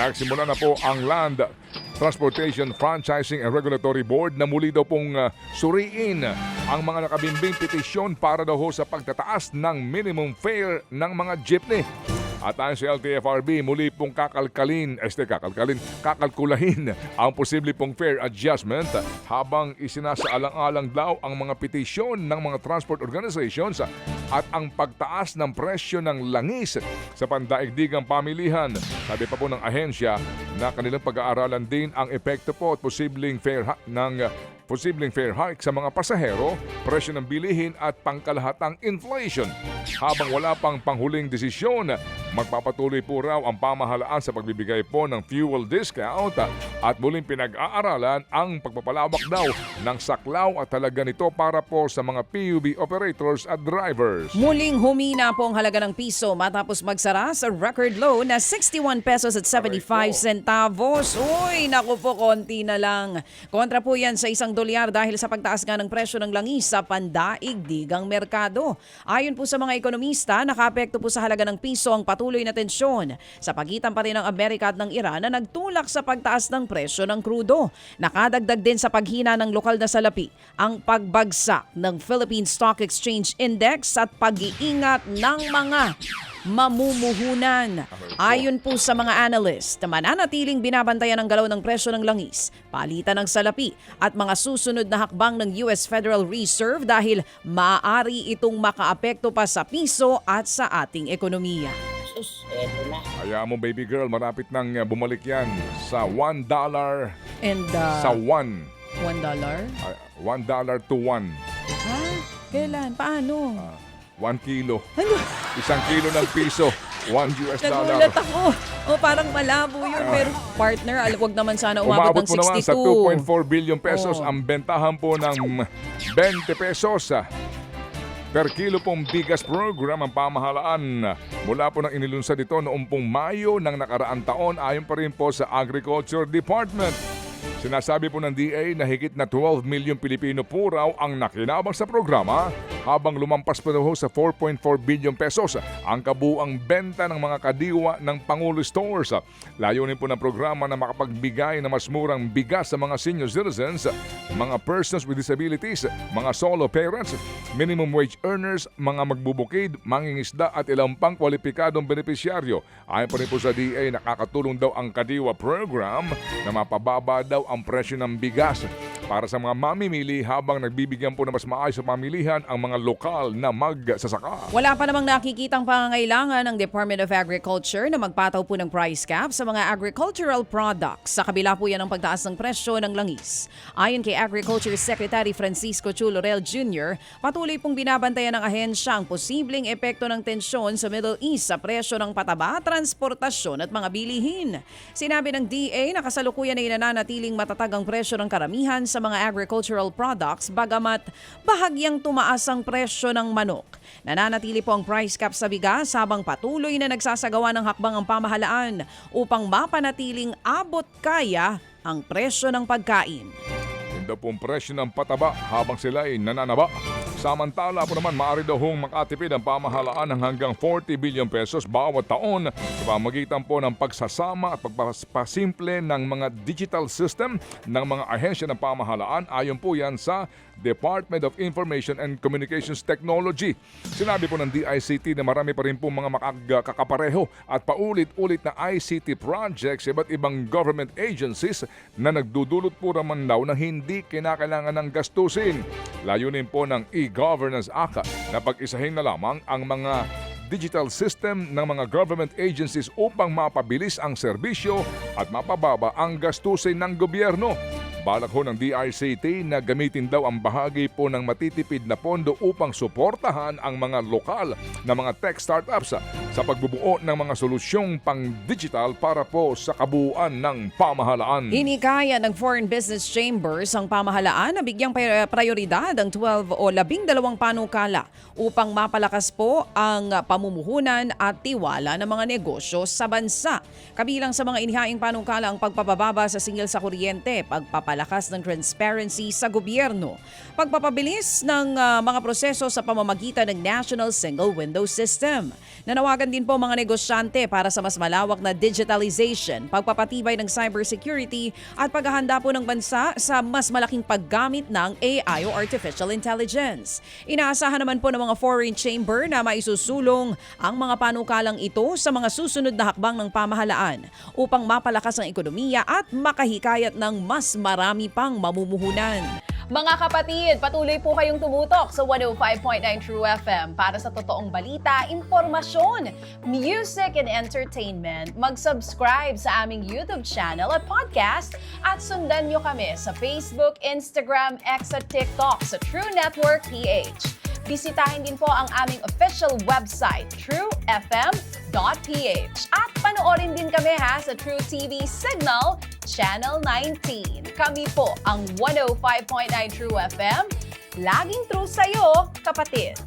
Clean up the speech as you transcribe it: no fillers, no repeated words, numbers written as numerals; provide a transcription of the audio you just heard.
Nagsimula na po ang Land Transportation Franchising and Regulatory Board na muli daw pong suriin ang mga nakabimbing petisyon para daw ho sa pagtataas ng minimum fare ng mga jeepney. At ayon sa LTFRB, muli pong kakalkulahin ang posible pong fare adjustment habang isinasaalang-alang daw ang mga petisyon ng mga transport organizations at ang pagtaas ng presyo ng langis sa pandaigdigang pamilihan. Sabi pa po ng ahensya na kanilang pag-aaralan din ang epekto po at posibleng fare hike sa mga pasahero, presyo ng bilihin at pangkalahatang inflation. Habang wala pang panghuling desisyon, magpapatuloy po raw ang pamahalaan sa pagbibigay po ng fuel discount at muling pinag-aaralan ang pagpapalawak daw ng saklaw at halaga nito para po sa mga PUV operators at drivers. Muling humina po ang halaga ng piso matapos magsara sa record low na 61 pesos at 75 centavos. Uy, naku po, konti na lang. Kontra po yan sa $1 dahil sa pagtaas nga ng presyo ng langis sa pandaigdigang merkado. Ayon po sa mga ekonomista, nakaapekto po sa halaga ng piso ang patuloy na tensyon sa pagitan pa rin ng Amerika at ng Iran na nagtulak sa pagtaas ng presyo ng krudo. Nakadagdag din sa paghina ng lokal na salapi ang pagbagsak ng Philippine Stock Exchange Index at pag-iingat ng mga mamumuhunan. Ayon po sa mga analyst, mananatiling binabantayan ang galaw ng presyo ng langis, palitan ng salapi at mga susunod na hakbang ng US Federal Reserve dahil maaari itong makaapekto pa sa piso at sa ating ekonomiya. Eto na. Kaya mo baby girl, marapit nang bumalik yan sa $1 And sa $1. $1? $1 to 1. Ha? Kailan? Paano? 1 kilo. Ano? 1 kilo ng piso. $1. Nagulat ako. O parang malabo yun. Pero partner, wag naman sana umabot ng 62. Umabot po naman sa 2.4 billion pesos ang bentahan po ng 20 pesos. Per kilo pong bigas program ang pamahalaan. Mula po nang inilunsad ito noong pong Mayo ng nakaraang taon ayon pa rin po sa Agriculture Department. Sinasabi po ng DA na higit na 12 million Pilipino po raw ang nakinabang sa programa habang lumampas pa sa 4.4 billion pesos ang kabuang benta ng mga kadiwa ng Pangulo Stores. Layunin po ng programa na makapagbigay ng mas murang bigas sa mga senior citizens, mga persons with disabilities, mga solo parents, minimum wage earners, mga magbubukid, mangingisda at ilang pang kwalipikadong benepisyaryo. Ayon pa rin po sa DA, nakakatulong daw ang kadiwa program na mapababa daw ang presyo ng bigas para sa mga mamimili habang nagbibigyan po na mas maayos sa pamilihan ang mga lokal na magsasaka. Wala pa namang nakikitang pangangailangan ng Department of Agriculture na magpataw po ng price cap sa mga agricultural products. Sa kabila po yan ang pagtaas ng presyo ng langis. Ayon kay Agriculture Secretary Francisco Chu Laurel Jr., patuloy pong binabantayan ng ahensya ang posibleng epekto ng tensyon sa Middle East sa presyo ng pataba, transportasyon at mga bilihin. Sinabi ng DA na kasalukuyan ay nananatiling matatag ang presyo ng karamihan sa mga agricultural products bagamat bahagyang tumaas ang presyo ng manok. Nananatili po ang price cap sa bigas habang patuloy na nagsasagawa ng hakbang ang pamahalaan upang mapanatiling abot kaya ang presyo ng pagkain. Hindi pong presyo ng pataba habang sila ay nananaba. Samantala po naman, maaari daw hong makatipid ang pamahalaan ng hanggang 40 billion pesos bawat taon sa pamagitan po ng pagsasama at pagpasimple ng mga digital system ng mga ahensya ng pamahalaan. Ayon po yan sa Department of Information and Communications Technology. Sinabi po ng DICT na marami pa rin po mga makakapareho at paulit-ulit na ICT projects sa iba't ibang government agencies na nagdudulot po naman daw na hindi kinakailangan ng gastusin. Layunin po ng E-Governance Act na pag-isahin na lamang ang mga digital system ng mga government agencies upang mapabilis ang serbisyo at mapababa ang gastusin ng gobyerno. Balak ho ng DICT na gamitin daw ang bahagi po ng matitipid na pondo upang suportahan ang mga lokal na mga tech startups sa pagbubuo ng mga solusyong pang-digital para po sa kabuuan ng pamahalaan. Hinikaya ng Foreign Business Chambers ang pamahalaan na bigyang prioridad ang 12 o 12 panukala upang mapalakas po ang pamumuhunan at tiwala ng mga negosyo sa bansa. Kabilang sa mga inihaing panukala ang pagpapababa sa singil sa kuryente, pagpapalakas pagpapalakas ng transparency sa gobyerno, pagpapabilis ng mga proseso sa pamamagitan ng National Single Window System. Nanawagan din po mga negosyante para sa mas malawak na digitalization, pagpapatibay ng cybersecurity at paghahanda po ng bansa sa mas malaking paggamit ng AI o Artificial Intelligence. Inaasahan naman po ng mga foreign chamber na maisusulong ang mga panukalang ito sa mga susunod na hakbang ng pamahalaan upang mapalakas ang ekonomiya at makahikayat ng mas marami pang mamumuhunan. Mga kapatid, patuloy po kayong tumutok sa 105.9 True FM para sa totoong balita, impormasyon, music and entertainment. Mag-subscribe sa aming YouTube channel at podcast at sundan nyo kami sa Facebook, Instagram, X at TikTok sa True Network PH. Bisitahin din po ang aming official website, truefm.ph. At panoorin din kami sa True TV Signal, Channel 19. Kami po ang 105.9 True FM. Laging true sa'yo, kapatid.